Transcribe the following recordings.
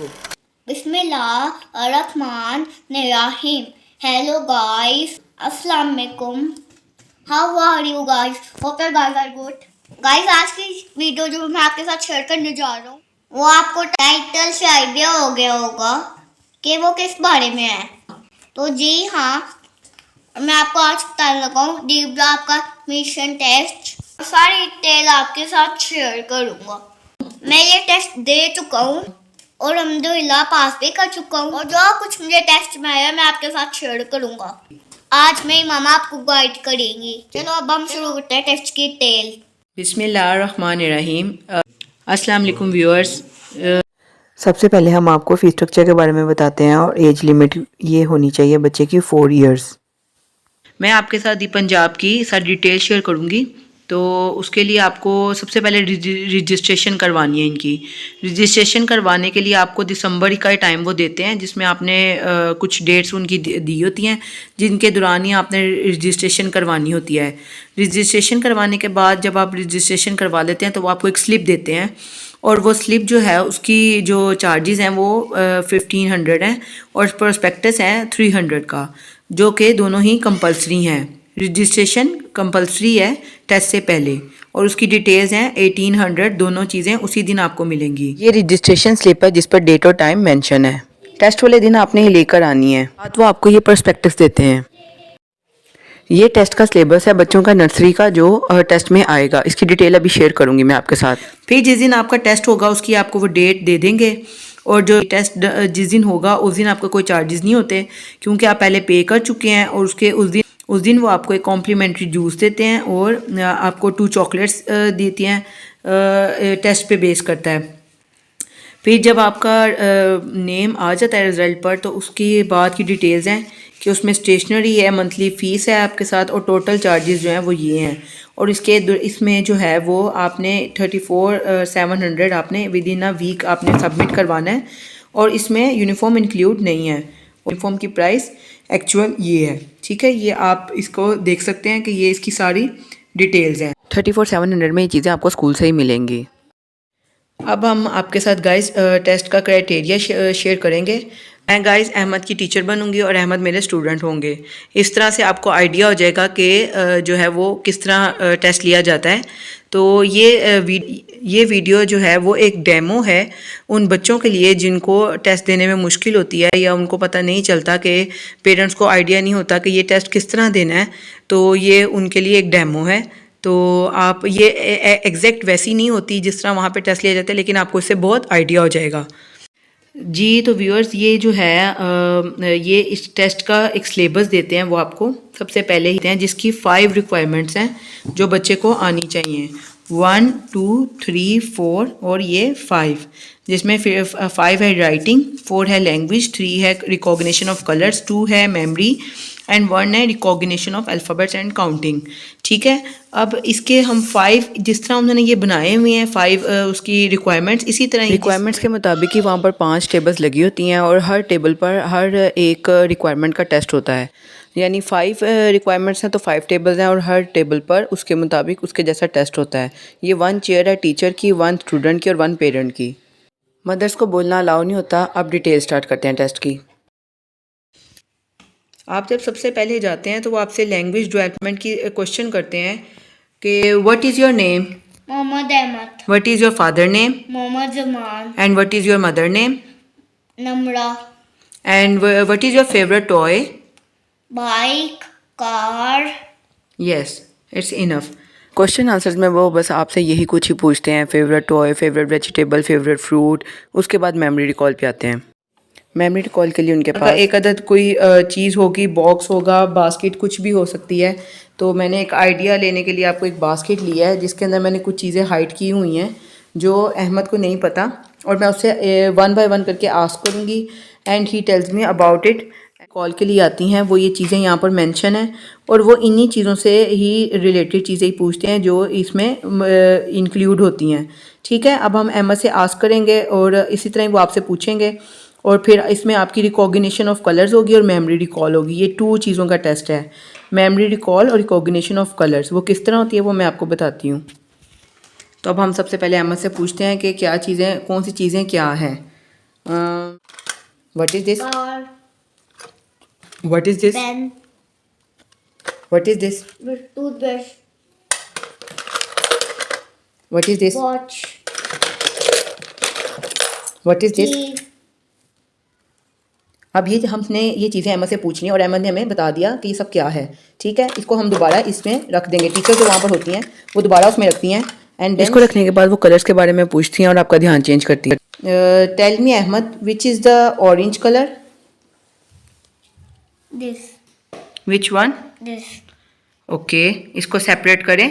बिस्मिल्लाहिर्रहमानिर्रहीम। Hello guys, अस्सलाम वालेकुम। How are you guys? Hope guys are good. Guys, आज की वीडियो जो मैं आपके साथ शेयर करने जा रहा हूँ वो आपको टाइटल से आइडिया हो गया होगा कि वो किस बारे में है। तो जी हाँ, मैं आपको आज बताने लगा हूँ डीप आपका मिशन टेस्ट। सारी डिटेल आपके साथ शेयर करूँगा। मैं ये टेस्ट दे चुका हूँ और अल्हम्दुलिल्लाह पास भी कर चुका हूँ, और जो कुछ मुझे टेस्ट में आया मैं आपके साथ शेयर करूँगा। आज मेरी मामा आपको गाइड करेंगी। चलो अब हम शुरू करते हैं टेस्ट की डिटेल। बिस्मिल्लाहिर्रहमानिर्रहीम। अस्सलाम वालेकुम व्यूअर्स। सबसे पहले हम आपको फ़ीस स्ट्रक्चर के बारे में बताते हैं और एज लिमिट ये होनी चाहिए बच्चे की 4 इयर्स। मैं आपके साथ पंजाब की सारी डिटेल शेयर करूँगी। तो उसके लिए आपको सबसे पहले रजिस्ट्रेशन करवानी है इनकी। रजिस्ट्रेशन करवाने के लिए आपको दिसंबर का टाइम वो देते हैं, जिसमें आपने कुछ डेट्स उनकी दी होती हैं जिनके दौरान ही आपने रजिस्ट्रेशन करवानी होती है। रजिस्ट्रेशन करवाने के बाद जब आप रजिस्ट्रेशन करवा लेते हैं तो वो आपको एक स्लिप देते हैं, और वो स्लिप जो है उसकी जो चार्जेस हैं वो 1500 हैं और प्रोस्पेक्टस है 300 का, जो कि दोनों ही कंपलसरी हैं। रजिस्ट्रेशन कंपलसरी है टेस्ट से पहले, और उसकी डिटेल्स हैं 1800। दोनों चीज़ें उसी दिन आपको मिलेंगी। ये रजिस्ट्रेशन स्लिप है जिस पर डेट और टाइम मेंशन है। टेस्ट वाले दिन आपने ही लेकर आनी है। बाद वो आपको ये प्रोस्पेक्टस देते हैं। ये टेस्ट का सिलेबस है बच्चों का नर्सरी का जो टेस्ट में आएगा। इसकी डिटेल अभी शेयर करूंगी मैं आपके साथ। फिर जिस दिन आपका टेस्ट होगा उसकी आपको वो डेट दे देंगे, और जो टेस्ट जिस दिन होगा उस दिन आपका कोई चार्जेस नहीं होते, क्योंकि आप पहले पे कर चुके हैं। और उस दिन वो आपको एक कॉम्प्लीमेंट्री जूस देते हैं और आपको 2 चॉकलेट्स देती हैं। टेस्ट पे बेस करता है। फिर जब आपका नेम आ जाता है रिज़ल्ट पर, तो उसके बाद की डिटेल्स हैं कि उसमें स्टेशनरी है, मंथली फ़ीस है आपके साथ, और टोटल चार्जेस जो हैं वो ये हैं। और इसमें जो है वो आपने 34,700 आपने विद इन अ वीक आपने सबमिट करवाना है, और इसमें यूनिफॉर्म इंक्लूड नहीं है। यूनिफॉर्म की प्राइस एक्चुअल ये है, ठीक है। ये आप इसको देख सकते हैं कि ये इसकी सारी डिटेल्स हैं। 34,700 में ये चीज़ें आपको स्कूल से ही मिलेंगी। अब हम आपके साथ गाइस टेस्ट का क्राइटेरिया शेयर करेंगे। मैं गाइस अहमद की टीचर बनूंगी और अहमद मेरे स्टूडेंट होंगे। इस तरह से आपको आइडिया हो जाएगा कि जो है वो किस तरह टेस्ट लिया जाता है। तो ये वीडियो जो है वो एक डेमो है उन बच्चों के लिए जिनको टेस्ट देने में मुश्किल होती है, या उनको पता नहीं चलता कि पेरेंट्स को आइडिया नहीं होता कि ये टेस्ट किस तरह देना है। तो ये उनके लिए एक डेमो है। तो आप ये एग्जैक्ट वैसी नहीं होती जिस तरह वहाँ पे टेस्ट लिया जाता है, लेकिन आपको इससे बहुत आइडिया हो जाएगा जी। तो व्यूअर्स, ये जो है ये इस टेस्ट का एक सिलेबस देते हैं वो आपको सबसे पहले ही देते हैं, जिसकी 5 रिक्वायरमेंट्स हैं जो बच्चे को आनी चाहिए। 1, 2, 3, 4 और ये 5, जिसमें फिर 5 है राइटिंग, 4 है लैंग्वेज, 3 है रिकॉग्निशन ऑफ कलर्स, 2 है मेमोरी, एंड 1 है recognition of alphabets and counting, ठीक है। अब इसके हम 5 जिस तरह उन्होंने ये बनाए हुए हैं 5 उसकी रिक्वायरमेंट्स, इसी तरह रिक्वायरमेंट्स के मुताबिक ही वहाँ पर 5 टेबल्स लगी होती हैं, और हर टेबल पर हर एक रिक्वायरमेंट का टेस्ट होता है। यानी 5 रिक्वायरमेंट्स हैं तो 5 टेबल्स हैं, और हर टेबल पर उसके मुताबिक उसके जैसा टेस्ट होता है। ये 1 चेयर है टीचर की, 1 स्टूडेंट की और 1 पेरेंट की। मदर्स को बोलना अलाउ नहीं होता। अब डिटेल स्टार्ट करते हैं टेस्ट की। आप जब सबसे पहले जाते हैं तो वो आपसे लैंग्वेज डेवलपमेंट की क्वेश्चन करते हैं कि what is your name, Mohammad Ahmed. What is your father name, Mohammad Zaman. And what is your mother name, Namra. And what is your favourite toy. Bike, car. Yes, it's enough. Question answers में वो बस आपसे यही कुछ ही पूछते हैं, favourite toy, favourite vegetable, favourite fruit. उसके बाद मेमोरी रिकॉल पे आते हैं। मेमोरी रिकॉल के लिए उनके पास एक अदद कोई चीज़ होगी, बॉक्स होगा, बास्केट, कुछ भी हो सकती है। तो मैंने एक आइडिया लेने के लिए आपको एक बास्केट लिया है जिसके अंदर मैंने कुछ चीज़ें हाइड की हुई हैं जो अहमद को नहीं पता, और मैं उससे 1 बाय 1 करके आस्क करूँगी and he tells me about it. Call के लिए आती हैं वो ये चीज़ें यहाँ पर मेंशन है, और वो इन्हीं चीज़ों से ही रिलेटेड चीज़ें ही पूछते हैं जो इसमें इंक्लूड होती हैं, ठीक है। अब हम अहमद से आस्क करेंगे और इसी तरह वो आपसे पूछेंगे, और फिर इसमें आपकी रिकॉग्निशन ऑफ कलर्स होगी और मेमोरी रिकॉल होगी। ये 2 चीज़ों का टेस्ट है, मेमोरी रिकॉल और रिकॉग्निशन ऑफ कलर्स। वो किस तरह होती है वो मैं आपको बताती हूँ। तो अब हम सबसे पहले अहमद से पूछते हैं कि क्या चीज़ें, कौन सी चीज़ें क्या हैं। What is this? car, what is this? pen, what is this? toothbrush, what is this? watch, what is this? key, अब ये हमने ये चीज़ें अहमद से पूछनी है और अहमद ने हमें बता दिया कि ये सब क्या है। ठीक है, इसको हम दोबारा इसमें रख देंगे। टीचर जो वहाँ पर होती हैं वो दोबारा उसमें रखती हैं एंड इसको रखने के बाद वो कलर्स के बारे में पूछती हैं और आपका ध्यान चेंज करती है। Tell me Ahmed, which is the orange colour? this, which one? this, okay, इसको सेपरेट करें।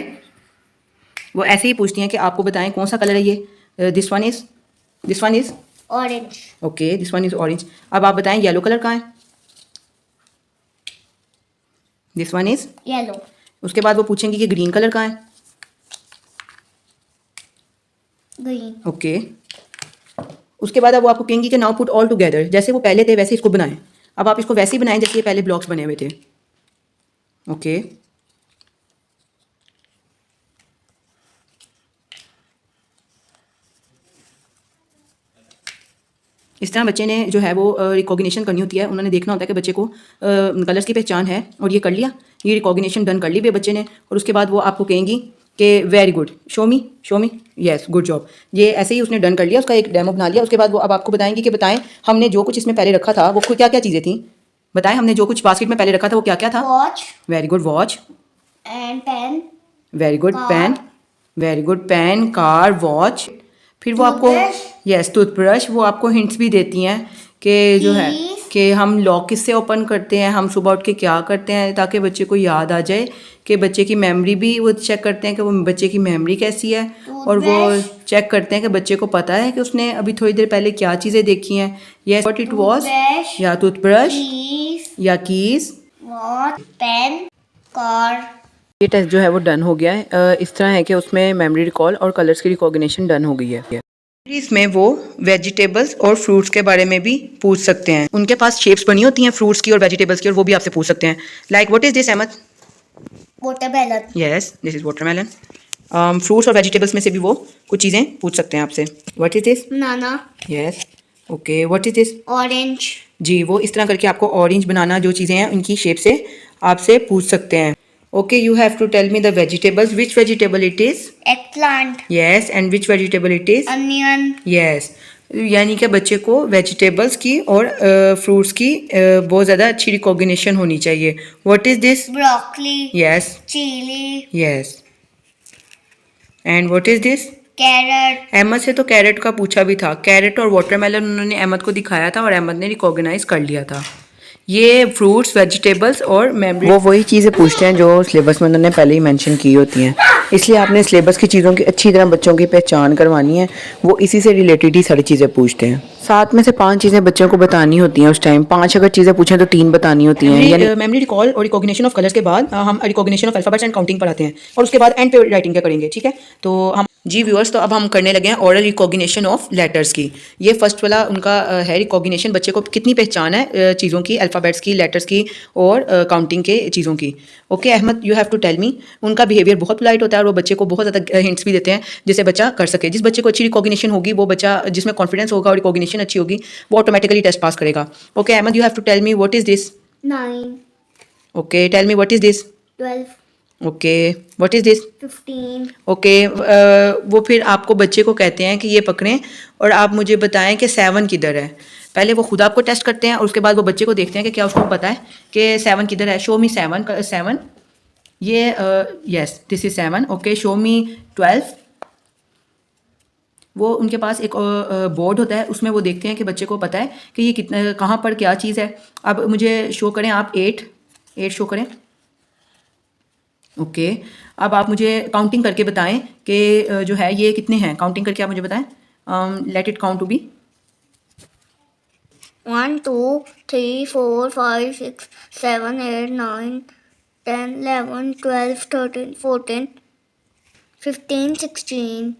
वो ऐसे ही पूछती हैं कि आपको बताएं कौन सा कलर है ये। This one is orange, okay, this one is orange. अब आप बताएं येलो कलर कहाँ है? This one is. yellow, उसके बाद वो पूछेंगी कि ग्रीन कलर कहाँ है? green, okay. उसके बाद अब वो आपको कहेंगी कि नाउ पुट ऑल टुगेदर, जैसे वो पहले थे वैसे इसको बनाएं। अब आप इसको वैसे ही बनाएं जैसे ये पहले ब्लॉक्स बने हुए थे। ओके, इस तरह बच्चे ने जो है वो रिकॉग्निशन करनी होती है। उन्होंने देखना होता है कि बच्चे को कलर्स की पहचान है और ये कर लिया, ये रिकॉग्निशन डन कर ली भी बच्चे ने। और उसके बाद वो आपको कहेंगी कि वेरी गुड, शो मी, येस, गुड जॉब। ये ऐसे ही उसने डन कर लिया, उसका एक डेमो बना लिया। उसके बाद वो अब आपको बताएंगी कि बताएं हमने जो कुछ इसमें पहले रखा था वो क्या क्या चीज़ें थी। बताएं हमने जो कुछ बास्केट में पहले रखा था वो क्या क्या था। watch, very good, watch, and pen, very good, car, pen, very good, pen, car, watch. फिर वो आपको Toothbrush, यस, टूथब्रश। वो आपको हिंट्स भी देती हैं कि जो है Keys, कि हम लॉक किससे ओपन करते हैं, हम सुबह उठ के क्या करते हैं, ताकि बच्चे को याद आ जाए कि बच्चे की मेमोरी भी वो चेक करते हैं कि वो बच्चे की मेमोरी कैसी है। और वो Toothbrush, चेक करते हैं कि बच्चे को पता है कि उसने अभी थोड़ी देर पहले क्या चीज़ें देखी हैं। Yes, what it was, toothbrush, या टूथब्रश keys, या कीज़। watch, pen, car, ये टेस्ट जो है वो डन हो गया है। इस तरह है कि उसमें मेमोरी रिकॉल और कलर्स की रिकॉग्निशन डन हो गई है। इसमें वो वेजिटेबल्स और फ्रूट्स के बारे में भी पूछ सकते हैं। उनके पास शेप्स बनी होती हैं फ्रूट्स की और वेजिटेबल्स की, और वो भी आपसे पूछ सकते हैं। Like what is this Ahmed? watermelon, yes, this is watermelon. Fruits और वेजिटेबल्स में से भी वो कुछ चीज़ें पूछ सकते हैं आपसे। What is this? banana, yes, okay, what is this? orange, जी, वो इस तरह करके आपको ऑरेंज बनाना जो चीज़ें हैं उनकी शेप से आपसे पूछ सकते हैं। Okay, you have to tell me the vegetables, which vegetable it is? eggplant, yes, and which vegetable it is? onion, yes, यानी कि बच्चे को वेजिटेबल्स की और फ्रूट्स की बहुत ज़्यादा अच्छी रिकॉग्निशन होनी चाहिए। What is this? broccoli, yes, chili, yes, and what is this? carrot, Ahmed से तो कैरेट का पूछा भी था। कैरेट और वाटरमेलन उन्होंने अहमद को दिखाया था और अहमद ने रिकॉग्नाइज कर लिया था। ये फ्रूट्स, वेजिटेबल्स और मेमोरी वो वही चीज़ें पूछते हैं जो सिलेबस में उन्होंने पहले ही मेंशन की होती हैं। इसलिए आपने सिलेबस की चीज़ों की अच्छी तरह बच्चों की पहचान करवानी है। वो इसी से रिलेटेड ही सारी चीज़ें पूछते हैं। 7 में से 5 चीज़ें बच्चों को बतानी होती हैं उस टाइम। 5 अगर चीज़ें पूछें तो 3 बतानी होती हैं। यानी मेमोरी रिकॉल और रिकॉग्निशन ऑफ कलर्स के बाद हम recognition of alphabets and counting पढ़ाते हैं और उसके बाद एंड पे राइटिंग का करेंगे। ठीक है, तो हम जी व्यूअर्स, तो अब हम करने लगे हैं ओरल रिकॉग्निशन ऑफ लेटर्स की। ये फर्स्ट वाला उनका है रिकॉग्निशन, बच्चे को कितनी पहचान है चीज़ों की, अल्फ़ाबेट्स की, लेटर्स की और काउंटिंग के चीज़ों की। Okay Ahmed, you have to tell me. उनका बिहेवियर बहुत पोलाइट होता है और वो बच्चे को बहुत ज़्यादा हिंट्स भी देते हैं जिससे बच्चा कर सके। जिस बच्चे को अच्छी रिकॉग्निशन होगी, वो बच्चा जिसमें कॉन्फिडेंस होगा और रिकॉग्निशन अच्छी होगी, वो ऑटोमेटिकली टेस्ट पास करेगा। Okay Ahmed, you have to tell me what is this. 9, okay, tell me what is this. 12, okay, what is this. 15, okay, वो फिर आपको बच्चे को कहते हैं कि ये पकड़ें और आप मुझे बताएं कि 7 किधर है। पहले वो खुद आपको टेस्ट करते हैं और उसके बाद वो बच्चे को देखते हैं कि क्या उसको पता है कि 7 किधर है। शो मी 7, ये yes, this is 7। Okay, show मी 12। वो उनके पास एक बोर्ड होता है, उसमें वो देखते हैं कि बच्चे को पता है कि ये कितना कहाँ पर क्या चीज़ है। अब मुझे शो करें आप 8 शो करें। ओके, अब आप मुझे काउंटिंग करके बताएं कि जो है ये कितने हैं। काउंटिंग करके आप मुझे बताएं। Let it count to be 1, 2, 3, 4, 5, 6, 7, 8, 9, 10, 11, 12, 13, 14, 15, 16.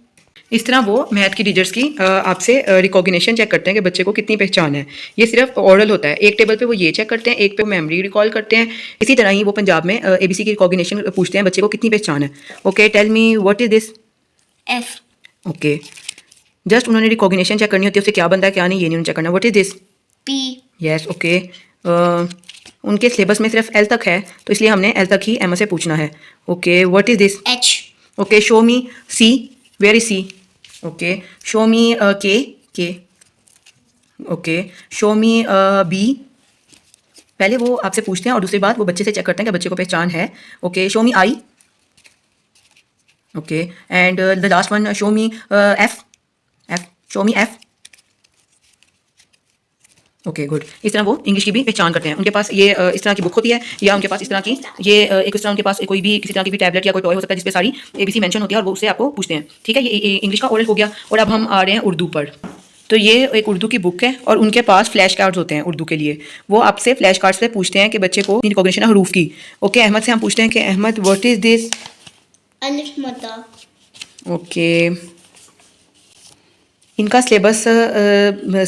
इस तरह वो मैथ की टीचर्स की आपसे रिकॉग्निशन चेक करते हैं कि बच्चे को कितनी पहचान है। ये सिर्फ ओरल होता है। एक टेबल पे वो ये चेक करते हैं, एक पे मेमोरी रिकॉल करते हैं। इसी तरह ही वो पंजाब में ABC की रिकॉग्निशन पूछते हैं बच्चे को कितनी पहचान है। Okay, tell me what is this. F, okay, just उन्होंने रिकॉग्निशन चेक करनी होती है, उससे क्या बनता है क्या नहीं ये नहीं उन्हें चेक करना। What is this? P. Yes okay. उनके सिलेबस में सिर्फ एल तक है तो इसलिए हमने एल तक ही एम से पूछना है। Okay what is this? H. Okay show me C, where is C? Okay show me K. Okay show me B. पहले वो आपसे पूछते हैं और दूसरी बात वो बच्चे से चेक करते हैं कि बच्चे को पहचान है। Okay show me I. Okay and the last one show me F. Show me F. Okay good. इस तरह वो इंग्लिश की भी पहचान करते हैं। उनके पास ये इस तरह की बुक होती है या उनके पास इस तरह की ये एक इस तरह उनके पास कोई भी किसी तरह की भी टैबलेट या कोई टॉय हो सकता है जिसपे सारी ABC मेंशन होती है और वो उससे आपको पूछते हैं। ठीक है, ये इंग्लिश का ओरल हो गया और अब हम आ रहे हैं उर्दू पर। तो ये एक उर्दू की बुक है और उनके पास फ्लैश कार्ड्स होते हैं उर्दू के लिए। वो आपसे फ्लैश कार्ड से पूछते हैं कि बच्चे को रिकॉग्निशन हरूफ की। ओके अहमद से हम पूछते हैं कि अहमद व्हाट इज दिस? अलिफ मद्दा। ओके इनका सिलेबस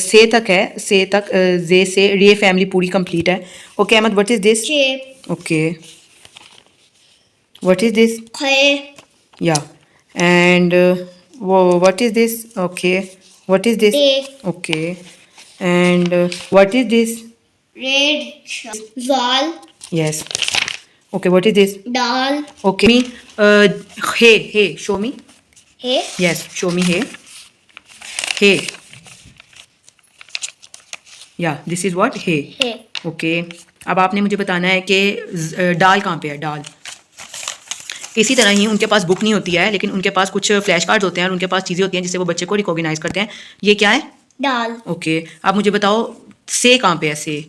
से तक है, से तक जे से रे फैमिली पूरी कंप्लीट है। Okay Ahmad what is this? Shape. Okay what is this? Khay. Yeah and what is this? Okay what is this? Day. Okay and what is this? Red. Zal. Yes okay what is this? Dal. Okay me Hay show me. Hay. Yes show me Hay yeah this is what Hay. Hay. Okay अब आपने मुझे बताना है कि डाल कहाँ पे है? डाल। इसी तरह ही उनके पास बुक नहीं होती है लेकिन उनके पास कुछ फ्लैश कार्ड्स होते हैं और उनके पास चीज़ें होती हैं जिससे वो बच्चे को रिकॉग्नाइज करते हैं। ये क्या है? Dal. ओके आप मुझे बताओ से कहाँ पे है? से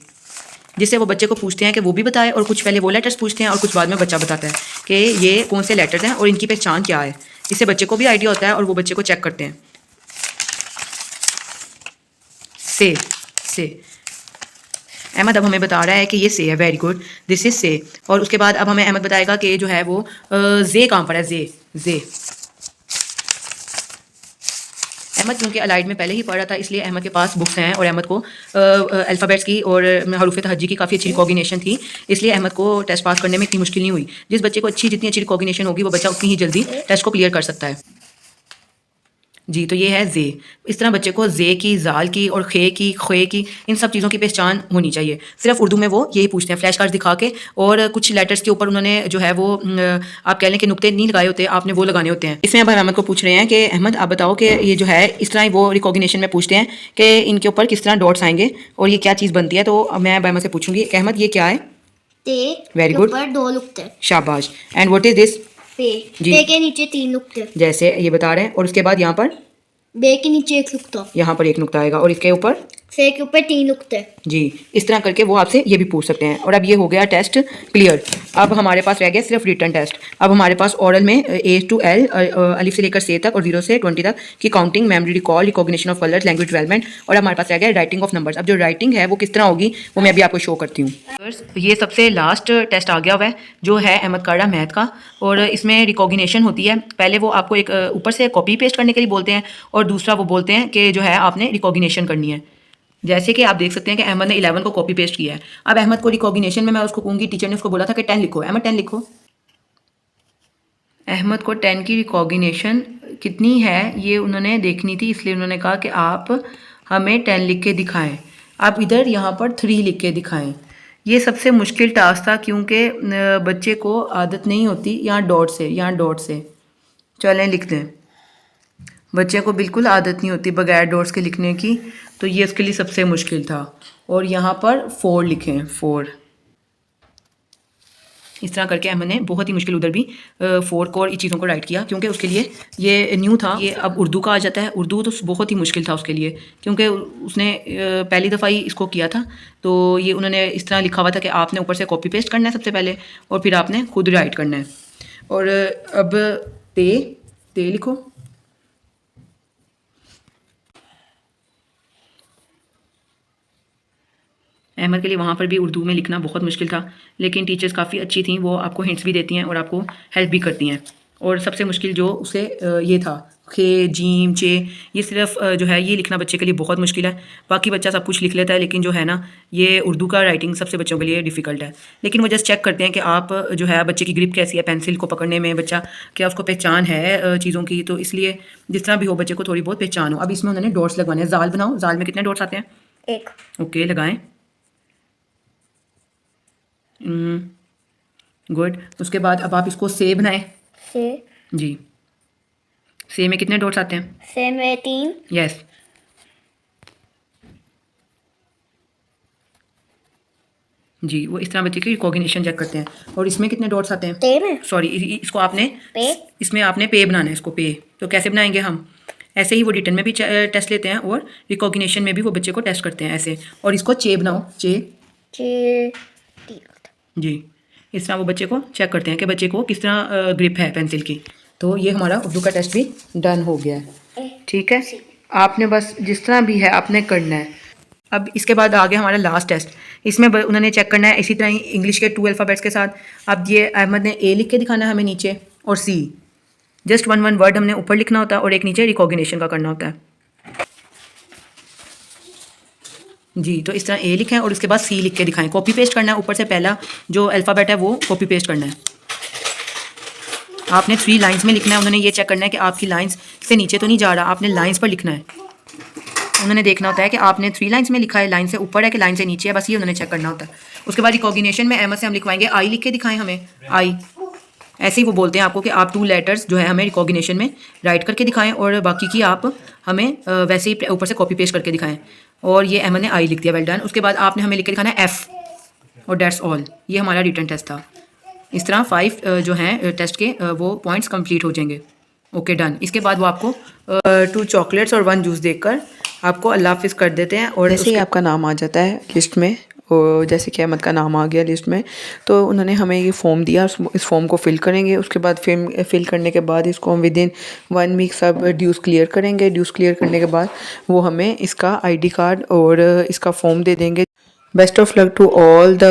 जिससे वो बच्चे को पूछते हैं कि वो भी बताए और कुछ पहले वो लेटर्स पूछते हैं और कुछ बाद में बच्चा बताता है कि ये कौन से लेटर्स हैं और इनकी पहचान क्या है। इससे बच्चे को भी आइडिया होता है और वो बच्चे को चेक करते हैं। से अहमद अब हमें बता रहा है कि ये से है। वेरी गुड दिस इज से। और उसके बाद अब हमें अहमद बताएगा कि जो है वो जे कहाँ पर है? जे अहमद क्योंकि अलाइड में पहले ही पढ़ रहा था इसलिए अहमद के पास बुक्स हैं और अहमद को अल्फ़ाबेट्स की और हरूफ तहज्जी की काफ़ी अच्छी रिकॉग्निशन थी इसलिए अहमद को टेस्ट पास करने में इतनी मुश्किल नहीं हुई। जिस बच्चे को जितनी अच्छी रिकॉग्निशन होगी वो बच्चा उतनी ही जल्दी टेस्ट को क्लियर कर सकता है। जी तो ये है जे। इस तरह बच्चे को जे की, जाल की और खे की, खे की इन सब चीज़ों की पहचान होनी चाहिए। सिर्फ उर्दू में वो यही पूछते हैं फ्लैश कार्ड्स दिखा के और कुछ लेटर्स के ऊपर उन्होंने जो है वो आप कह लें कि नुक्ते नहीं लगाए होते, आपने वो लगाने होते हैं। इसमें अब अहमद को पूछ रहे हैं कि अहमद आप बताओ कि ये जो है इस तरह वो रिकॉग्निशन में पूछते हैं कि इनके ऊपर किस तरह डॉट्स आएंगे और ये क्या चीज़ बनती है। तो मैं अहमद से पूछूंगी कि अहमद ये क्या है? ते। Very good. ऊपर 2 नुक्ते। शाबाश। And what is this? पे। जी। पे के नीचे 3 नुक्ते। जैसे ये बता रहे हैं और उसके बाद यहाँ पर बे के नीचे 1 नुक्ता। यहाँ पर एक नुक्ता आएगा और इसके ऊपर से के ऊपर 3 नुक्ते। जी इस तरह करके वो आपसे ये भी पूछ सकते हैं। और अब ये हो गया टेस्ट क्लियर। अब हमारे पास रह गया सिर्फ रिटन टेस्ट। अब हमारे पास ऑरल में A to L अलिफ से लेकर से तक और 0 से 20 तक की counting, memory recall, recognition of colours, language development और हमारे पास रह गया राइटिंग ऑफ नंबर्स। अब जो राइटिंग है वो किस तरह होगी वो मैं अभी आपको शो करती हूँ। ये सबसे लास्ट टेस्ट आ गया हुआ है जो है अहमद काड़ा मैथ का और इसमें रिकॉग्निशन होती है। पहले वो आपको एक ऊपर से कॉपी पेस्ट करने के लिए बोलते हैं और दूसरा वो बोलते हैं कि जो है आपने रिकॉग्निशन करनी है। जैसे कि आप देख सकते हैं कि अहमद ने 11 को कॉपी पेस्ट किया है। अब अहमद को रिकॉग्निशन में मैं उसको कहूँगी, टीचर ने उसको बोला था कि 10 लिखो। अहमद 10 लिखो। अहमद को 10 की रिकॉग्निशन कितनी है ये उन्होंने देखनी थी इसलिए उन्होंने कहा कि आप हमें 10 लिख के दिखाएं। आप इधर यहाँ पर 3 लिख के दिखाएं। ये सबसे मुश्किल टास्क था क्योंकि बच्चे को आदत नहीं होती यहाँ डॉट से चलें लिख दें। बच्चे को बिल्कुल आदत नहीं होती बगैर डॉट्स के लिखने की, तो ये उसके लिए सबसे मुश्किल था। और यहाँ पर 4 लिखें, 4 इस तरह करके हमने बहुत ही मुश्किल उधर भी 4 को और इस चीज़ों को राइट किया क्योंकि उसके लिए ये न्यू था। ये अब उर्दू का आ जाता है। उर्दू तो बहुत ही मुश्किल था उसके लिए क्योंकि उसने पहली दफ़ा ही इसको किया था। तो ये उन्होंने इस तरह लिखा हुआ था कि आपने ऊपर से कॉपी पेस्ट करना है सबसे पहले और फिर आपने खुद राइट करना है। और अब ते लिखो। अहमद के लिए वहाँ पर भी उर्दू में लिखना बहुत मुश्किल था लेकिन टीचर्स काफ़ी अच्छी थी, वो आपको हिंट्स भी देती हैं और आपको हेल्प भी करती हैं। और सबसे मुश्किल जो उसे ये था खे जीम चे, ये सिर्फ जो है ये लिखना बच्चे के लिए बहुत मुश्किल है। बाकी बच्चा सब कुछ लिख लेता है, लेकिन जो है ना ये उर्दू का राइटिंग सबसे बच्चों के लिए डिफ़िकल्ट है। लेकिन वो जस्ट चेक करते हैं कि आप जो है बच्चे की ग्रिप कैसी है पेंसिल को पकड़ने में, बच्चा क्या उसको पहचान है चीज़ों की, तो इसलिए जिस तरह भी हो बच्चे को थोड़ी बहुत पहचान हो। अब इसमें उन्होंने डॉट्स लगवाने हैं। जाल बनाओ, जाल में कितने डॉट्स आते हैं? एक। ओके, लगाएं। गुड। उसके बाद अब आप इसको से बनाएं। से। जी, से में कितने डॉट्स आते हैं? से में 3। यस। जी, वो इस तरह बच्चे की रिकॉग्निशन चेक करते हैं। और इसमें कितने डॉट्स आते हैं? पे में। सॉरी, इसको आपने पे। इसमें आपने पे बनाना है, इसको पे। तो कैसे बनाएंगे हम? ऐसे ही वो रिटन में भी टेस्ट लेते हैं और रिकॉग्निशन में भी वो बच्चे को टेस्ट करते हैं ऐसे। और इसको चे बनाओ, चे। चे। जी, इस तरह वो बच्चे को चेक करते हैं कि बच्चे को किस तरह ग्रिप है पेंसिल की। तो ये हमारा उर्दू का टेस्ट भी डन हो गया है। ठीक है, आपने बस जिस तरह भी है आपने करना है। अब इसके बाद आ गया हमारा लास्ट टेस्ट। इसमें उन्होंने चेक करना है इसी तरह ही इंग्लिश के 2 अल्फ़ाबेट्स के साथ। अब ये अहमद ने ए लिख के दिखाना है हमें नीचे, और सी। जस्ट 1 वर्ड हमने ऊपर लिखना होता है और एक नीचे रिकॉग्निशन का करना होता है। जी, तो इस तरह ए लिखें और उसके बाद सी लिख के दिखाएं। कॉपी पेस्ट करना है, ऊपर से पहला जो अल्फ़ाबेट है वो कॉपी पेस्ट करना है। आपने 3 लाइंस में लिखना है। उन्होंने ये चेक करना है कि आपकी लाइंस से नीचे तो नहीं जा रहा, आपने लाइंस पर लिखना है। उन्होंने देखना होता है कि आपने 3 लाइंस में लिखा है, लाइन से ऊपर है कि लाइन से नीचे है, बस ये उन्होंने चेक करना होता है। उसके बाद रिकॉग्निशन में अहमद से हम लिखवाएंगे आई लिख के दिखाएं हमें, आई। ऐसे ही वो बोलते हैं आपको कि आप 2 लेटर्स जो है हमें रिकॉग्निशन में राइट करके दिखाएं और बाकी की आप हमें वैसे ही ऊपर से कॉपी पेस्ट करके दिखाएं। और ये अहमद ने आई लिख दिया, वेल डन। उसके बाद आपने हमें लिख के दिखाना है एफ़, और डेट्स ऑल। ये हमारा रिटन टेस्ट था। इस तरह 5 जो हैं टेस्ट के वो पॉइंट्स कंप्लीट हो जाएंगे। Okay, done. इसके बाद वो आपको 2 चॉकलेट्स और 1 जूस देकर आपको अल्लाह हाफिज़ कर देते हैं। और जैसे ही आपका नाम आ जाता है लिस्ट में, और जैसे कि अहमद का नाम आ गया लिस्ट में, तो उन्होंने हमें ये फॉर्म दिया। इस फॉर्म को फिल करेंगे। उसके बाद फिल करने के बाद इसको हम विदिन 1 वीक सब ड्यूज़ क्लियर करेंगे। ड्यूज़ क्लियर करने के बाद वो हमें इसका ID कार्ड और इसका फॉर्म दे देंगे। Best of luck to all the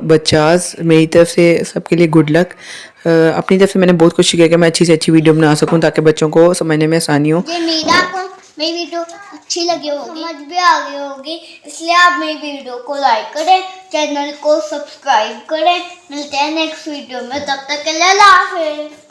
बच्चास। मेरी तरफ से सबके लिए गुड लक। अपनी तरफ से मैंने बहुत कोशिश की कि मैं अच्छी से अच्छी वीडियो बना सकूं ताकि बच्चों को समझने में आसानी हो। ये मेरा आपको मेरी वीडियो अच्छी लगी होगी, समझ भी आ गई होगी, इसलिए आप मेरी वीडियो को लाइक करें, चैनल को सब्सक्राइब करें। मिलते हैं नेक्स्ट वीडियो में, तब तक के लिए अल्लाह हाफिज़।